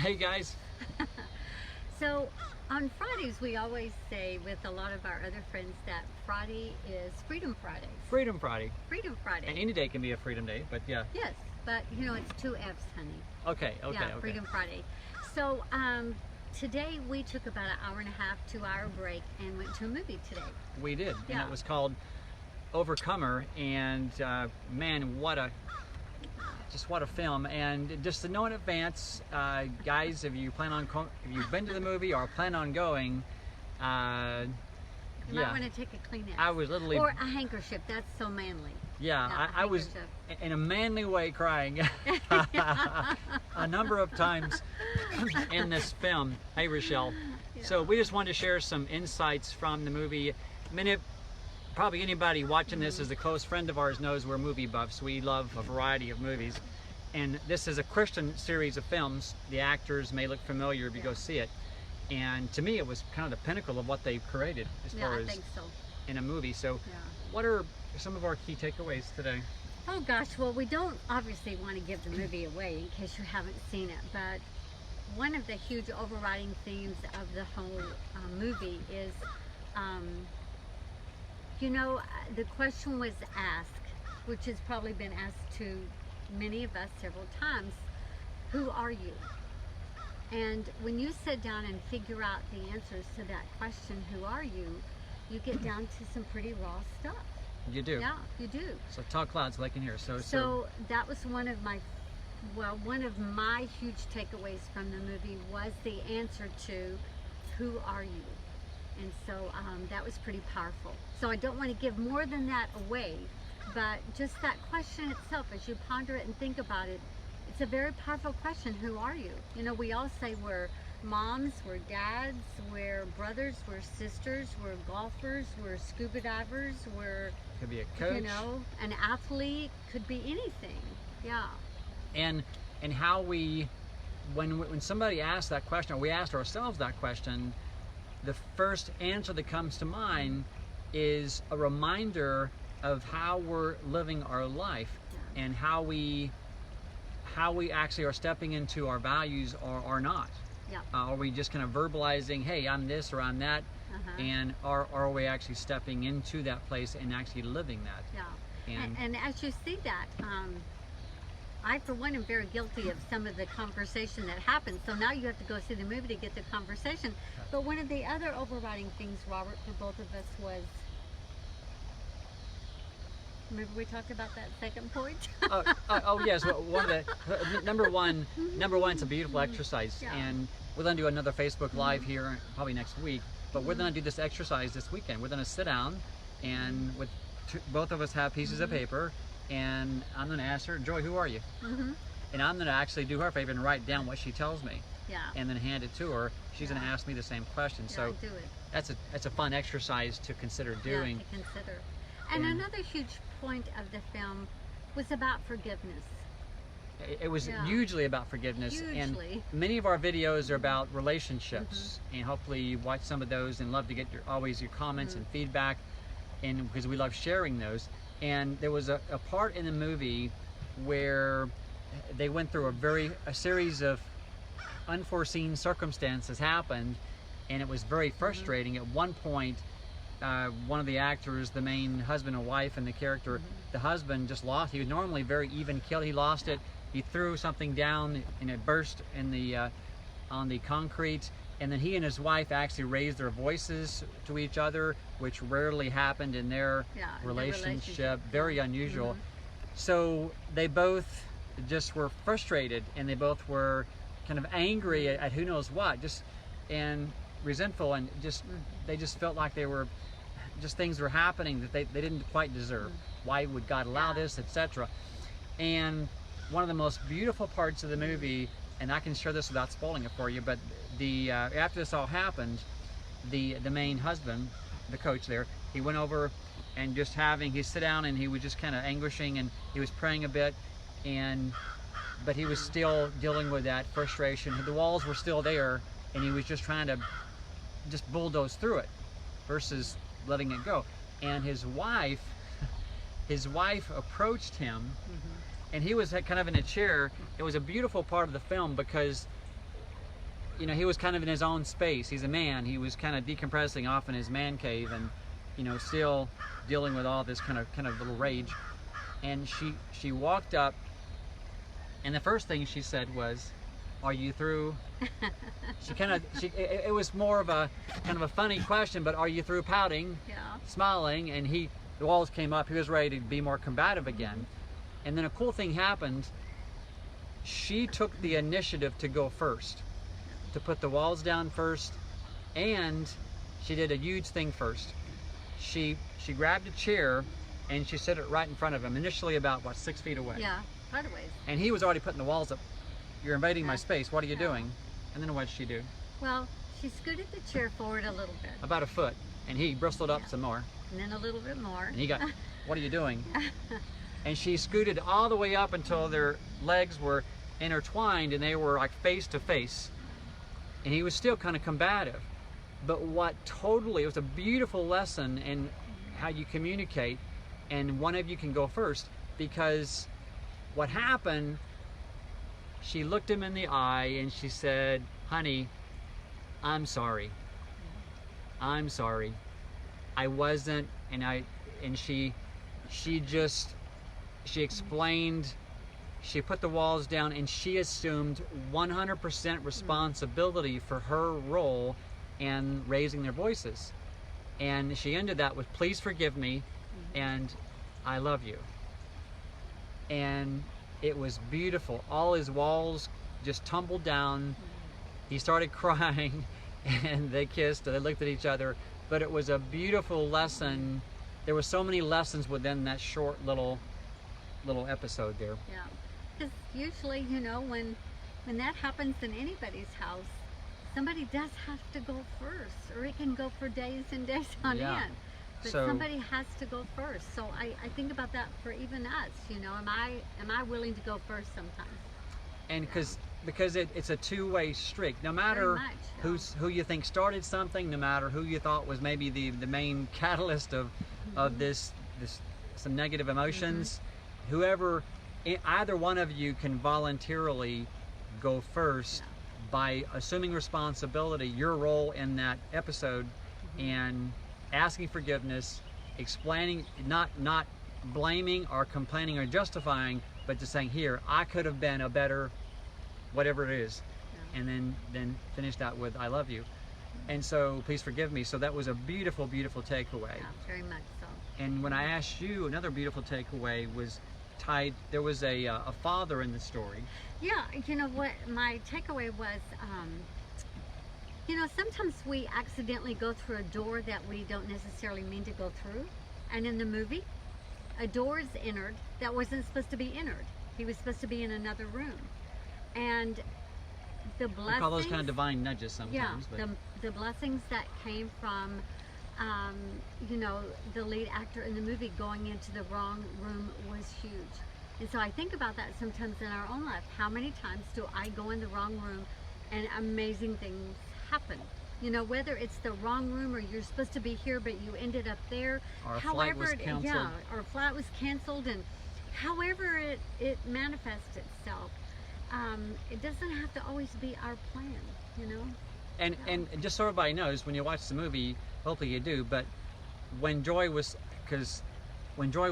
Hey guys. So on Fridays we always say with a lot of our other friends that Friday is Freedom Friday. Freedom Friday. Freedom Friday. And any day can be a freedom day, but yeah. Yes, but you know it's 2 F's, honey. Okay. Yeah, Freedom Friday. So today we took about an hour and a half, 2-hour break and went to a movie today. We did. Yeah. And it was called Overcomer, and man, what a film. And just to know in advance, guys, if you've been to the movie or plan on going, You might want to take a Kleenex. I was literally, or a handkerchief. That's so manly. yeah, I was in a manly way crying a number of times in this film. Hey Rochelle. Yeah. So we just wanted to share some insights from the movie. Probably anybody watching this is a close friend of ours knows we're movie buffs. We love a variety of movies. And this is a Christian series of films. The actors may look familiar if you go see it. And to me, it was kind of the pinnacle of what they've created as far I as think so. in a movie. So what are some of our key takeaways today? Oh gosh, well we don't obviously want to give the movie away in case you haven't seen it, but one of the huge overriding themes of the whole movie is you know, the question was asked, which has probably been asked to many of us several times, who are you? And when you sit down and figure out the answers to that question, who are you, you get down to some pretty raw stuff. You do? Yeah, you do. So talk loud so I can hear. So that was one of my huge takeaways from the movie was the answer to who are you? And so that was pretty powerful. So I don't want to give more than that away, but just that question itself, as you ponder it and think about it, it's a very powerful question. Who are you? You know, we all say we're moms, we're dads, we're brothers, we're sisters, we're golfers, we're scuba divers, we're, could be a coach, you know, an athlete, could be anything. Yeah. And how we, when somebody asks that question, or we asked ourselves that question, the first answer that comes to mind is a reminder of how we're living our life and how we actually are stepping into our values or not. Yeah. Are we just kind of verbalizing, hey, I'm this or I'm that, and are we actually stepping into that place and actually living that? Yeah. And as you see that, I, for one, am very guilty of some of the conversation that happens. So now you have to go see the movie to get the conversation. But one of the other overriding things, Robert, for both of us was, remember we talked about that second point? oh yes. Well, one of the number one, it's a beautiful exercise, and we're going to do another Facebook Live here probably next week. But we're going to do this exercise this weekend. We're going to sit down, and both of us have pieces of paper. And I'm going to ask her, Joy, who are you? And I'm going to actually do her a favor and write down what she tells me. Yeah. And then hand it to her. She's going to ask me the same question. Yeah, so do it. That's a fun exercise to consider doing. Yeah, to consider. And another huge point of the film was about forgiveness. It was hugely about forgiveness. Hugely. And many of our videos are about relationships. And hopefully you watch some of those and love to get always your comments and feedback, and because we love sharing those. And there was a part in the movie where they went through a series of unforeseen circumstances happened, and it was very frustrating. At one point, one of the actors, the main husband and wife and the character, the husband just lost. He was normally very even killed. He lost it. He threw something down and it burst in the on the concrete. And then he and his wife actually raised their voices to each other, which rarely happened in their relationship. Very unusual. So they both just were frustrated, and they both were kind of angry at who knows what, and resentful, and they just felt like they were things were happening that they didn't quite deserve. Why would God allow this, etc. And one of the most beautiful parts of the movie, and I can share this without spoiling it for you, but after this all happened, the main husband, the coach there, he went over and he sit down, and he was just kind of anguishing, and he was praying a bit, but he was still dealing with that frustration. The walls were still there, and he was just trying to bulldoze through it versus letting it go. And his wife approached him, and he was kind of in a chair. It was a beautiful part of the film because you know, he was kind of in his own space. He's a man. He was kind of decompressing off in his man cave, and you know, still dealing with all this kind of little rage. And she walked up, and the first thing she said was, "Are you through?" It was more of a kind of a funny question, but are you through pouting? Yeah. Smiling, and the walls came up. He was ready to be more combative again. And then a cool thing happened. She took the initiative to go first, to put the walls down first, and she did a huge thing first. She grabbed a chair and she set it right in front of him, initially about, what, 6 feet away. Yeah, quite a ways. And he was already putting the walls up. "You're invading my space. What are you doing?" And then what did she do? Well, she scooted the chair forward a little bit. About a foot. And he bristled up some more. And then a little bit more. And he got, "What are you doing?" And she scooted all the way up until their legs were intertwined and they were like face to face. And he was still kind of combative. But it was a beautiful lesson in how you communicate, and one of you can go first, because what happened, she looked him in the eye and she said, "Honey, I'm sorry. I'm sorry. I wasn't," and she explained, she put the walls down, and she assumed 100% responsibility for her role in raising their voices. And she ended that with, "Please forgive me, and I love you." And it was beautiful. All his walls just tumbled down. He started crying, and they kissed, they looked at each other. But it was a beautiful lesson. There were so many lessons within that short little episode there. Yeah, because usually, you know, when that happens in anybody's house, somebody does have to go first, or it can go for days and days on end. But somebody has to go first. So I think about that for even us. You know, am I willing to go first sometimes? And because it's a two-way street. No matter who you think started something, no matter who you thought was maybe the main catalyst of this some negative emotions, whoever, either one of you can voluntarily go first by assuming responsibility, your role in that episode, and asking forgiveness, explaining, not blaming or complaining or justifying, but just saying, "Here, I could have been a better whatever it is," and then finish that with, "I love you, and so please forgive me." So that was a beautiful, beautiful takeaway. Yeah, very much so. And when I asked you, another beautiful takeaway was tied. There was a father in the story. Yeah, you know what my takeaway was. You know, sometimes we accidentally go through a door that we don't necessarily mean to go through. And in the movie, a door is entered that wasn't supposed to be entered. He was supposed to be in another room. And the blessings... We call those kind of divine nudges sometimes. Yeah, the blessings that came from, you know, the lead actor in the movie going into the wrong room was huge. And so I think about that sometimes in our own life. How many times do I go in the wrong room and amazing things happen? You know, whether it's the wrong room, or you're supposed to be here but you ended up there. Or a flight was canceled. Yeah, or a flight was canceled, and however it manifests itself, it doesn't have to always be our plan, you know? And just so everybody knows, when you watch the movie, hopefully you do, but when Joy was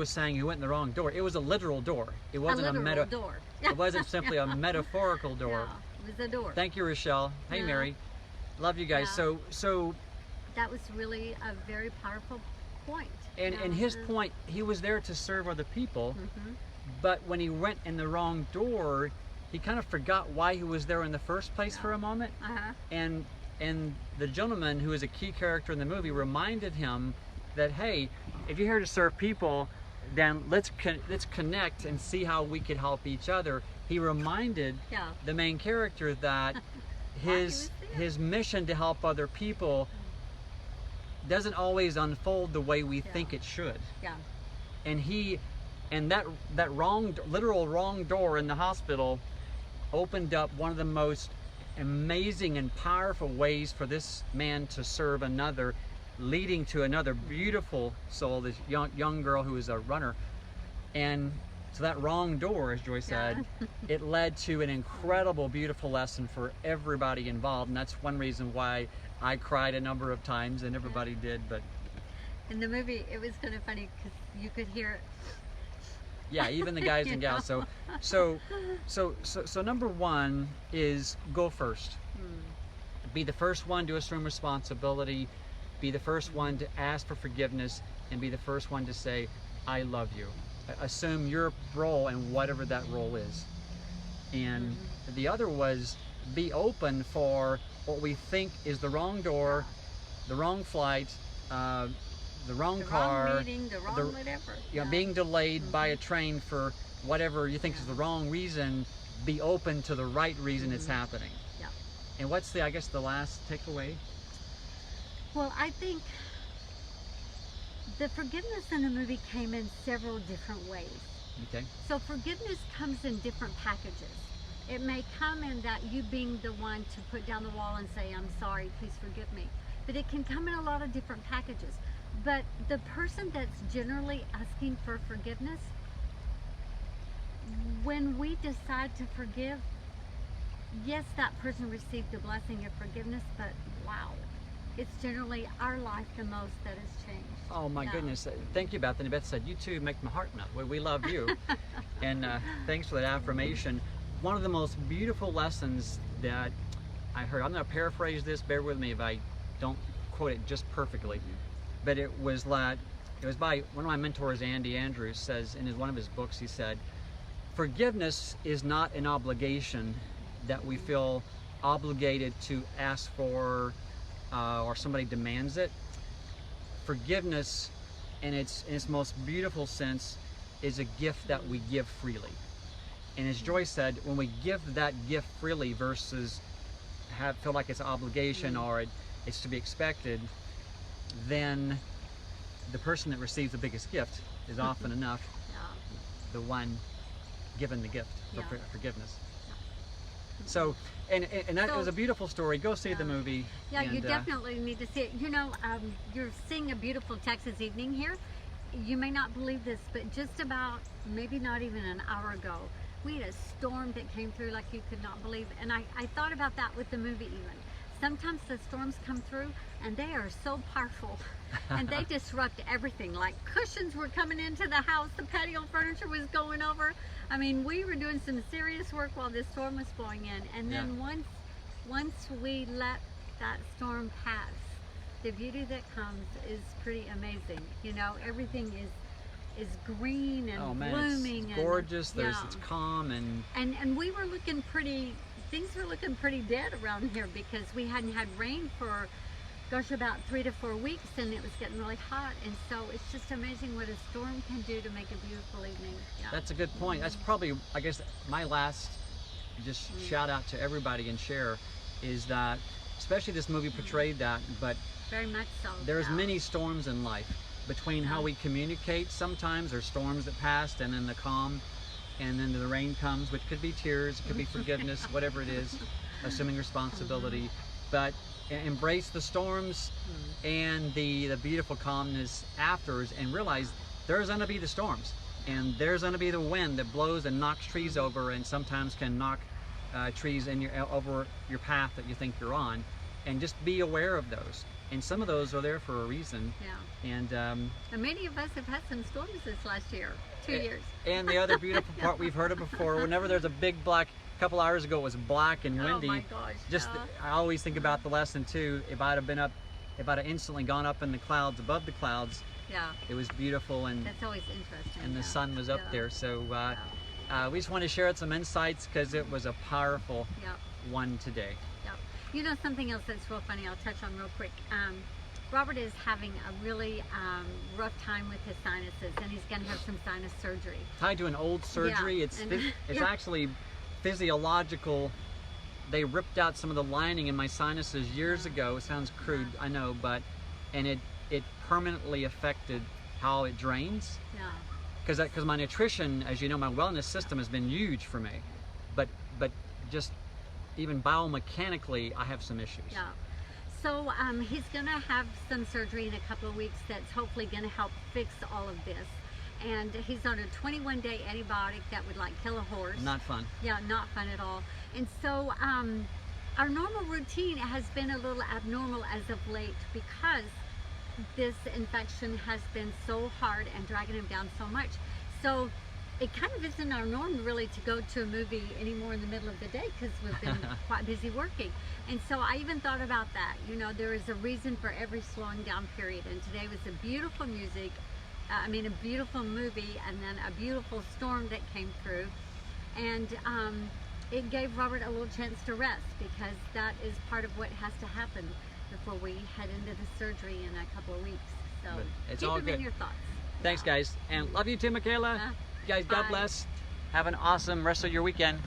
saying you went in the wrong door, it was a literal door. It wasn't door. It wasn't simply a metaphorical door. No, it was a door. Thank you, Rochelle. Hey, Yeah. Mary. Love you guys. Yeah. So That was really a very powerful point. and his point, he was there to serve other people, but when he went in the wrong door, he kind of forgot why he was there in the first place for a moment. And the gentleman, who is a key character in the movie, reminded him that, hey, if you're here to serve people, then let's connect and see how we could help each other. He reminded the main character that his mission to help other people doesn't always unfold the way we think it should. Yeah. And that literal wrong door in the hospital opened up one of the most amazing and powerful ways for this man to serve another, leading to another beautiful soul, this young girl who is a runner. And So that wrong door, as Joy said, it led to an incredible, beautiful lesson for everybody involved, and that's one reason why I cried a number of times, and everybody did. But in the movie, it was kind of funny because you could hear it. yeah, even the guys and gals. So number one is go first. Be the first one to assume responsibility. Be the first one to ask for forgiveness, and be the first one to say, "I love you." Assume your role and whatever that role is. And the other was be open for what we think is the wrong door, the wrong flight, the wrong car, wrong meeting, the wrong whatever. You know, being delayed by a train for whatever you think is the wrong reason. Be open to the right reason it's happening. Yeah. And what's the, I guess, the last takeaway? Well, I think the forgiveness in the movie came in several different ways. Okay. So forgiveness comes in different packages. It may come in that you being the one to put down the wall and say, "I'm sorry, please forgive me." But it can come in a lot of different packages. But the person that's generally asking for forgiveness, when we decide to forgive, yes, that person received the blessing of forgiveness, but wow, it's generally our life the most that has changed. Oh my goodness. Thank you, Bethany. Beth said, "You too make my heart melt." We love you. And thanks for that affirmation. One of the most beautiful lessons that I heard, I'm going to paraphrase this, bear with me if I don't quote it just perfectly, but it was by one of my mentors, Andy Andrews, says in one of his books, he said, "Forgiveness is not an obligation that we feel obligated to ask for or somebody demands it. Forgiveness, in its most beautiful sense, is a gift that we give freely." And as Joy said, when we give that gift freely versus feel like it's an obligation or it's to be expected, then the person that receives the biggest gift is often enough the one given the gift for forgiveness. So, and that was a beautiful story. Go see the movie. Yeah, and, you definitely need to see it. You know, you're seeing a beautiful Texas evening here. You may not believe this, but just about, maybe not even an hour ago, we had a storm that came through like you could not believe. And I thought about that with the movie even. Sometimes the storms come through and they are so powerful and they disrupt everything. Like cushions were coming into the house, the patio furniture was going over. I mean, we were doing some serious work while this storm was blowing in. And then once we let that storm pass, the beauty that comes is pretty amazing. You know, everything is green and blooming. It's gorgeous. And, it's calm and we were looking pretty. Things were looking pretty dead around here because we hadn't had rain for, gosh, about 3 to 4 weeks, and it was getting really hot. And so it's just amazing what a storm can do to make a beautiful evening. Yeah. That's a good point. That's probably, I guess, my last just shout out to everybody and share is that, especially this movie portrayed that, but very much so. There's many storms in life between how we communicate. Sometimes there's storms that pass and then the calm, and then the rain comes, which could be tears, it could be forgiveness, whatever it is, assuming responsibility. But embrace the storms and the beautiful calmness afterwards, and realize there's going to be the storms, and there's going to be the wind that blows and knocks trees over, and sometimes can knock trees over your path that you think you're on, and just be aware of those. And some of those are there for a reason. Yeah. And many of us have had some storms this last year, 2 years. And the other beautiful part, we've heard it before, whenever there's a big black, a couple hours ago it was black and windy. Oh my gosh. Just, I always think about the lesson too. If I'd have instantly gone up in the clouds, above the clouds, it was beautiful, and that's always interesting. And the sun was up there. So we just want to share some insights because it was a powerful one today. You know, something else that's real funny, I'll touch on real quick. Robert is having a really rough time with his sinuses, and he's going to have some sinus surgery. Tied to an old surgery. It's actually physiological. They ripped out some of the lining in my sinuses years ago. It sounds crude, I know, and it permanently affected how it drains. Because my nutrition, as you know, my wellness system has been huge for me, but just even biomechanically, I have some issues. So he's going to have some surgery in a couple of weeks that's hopefully going to help fix all of this. and he's on a 21-day antibiotic that would like kill a horse. Not fun. Yeah, not fun at all. And so our normal routine has been a little abnormal as of late because this infection has been so hard and dragging him down so much. So it kind of isn't our norm really to go to a movie anymore in the middle of the day because we've been quite busy working. And so I even thought about that. You know, there is a reason for every slowing down period. And today was a beautiful music, a beautiful movie, and then a beautiful storm that came through. And it gave Robert a little chance to rest because that is part of what has to happen before we head into the surgery in a couple of weeks. So But it's keep all them in good. your thoughts. Thanks, guys. And love you too, Michaela. You guys, God Bye. bless. Have an awesome rest of your weekend.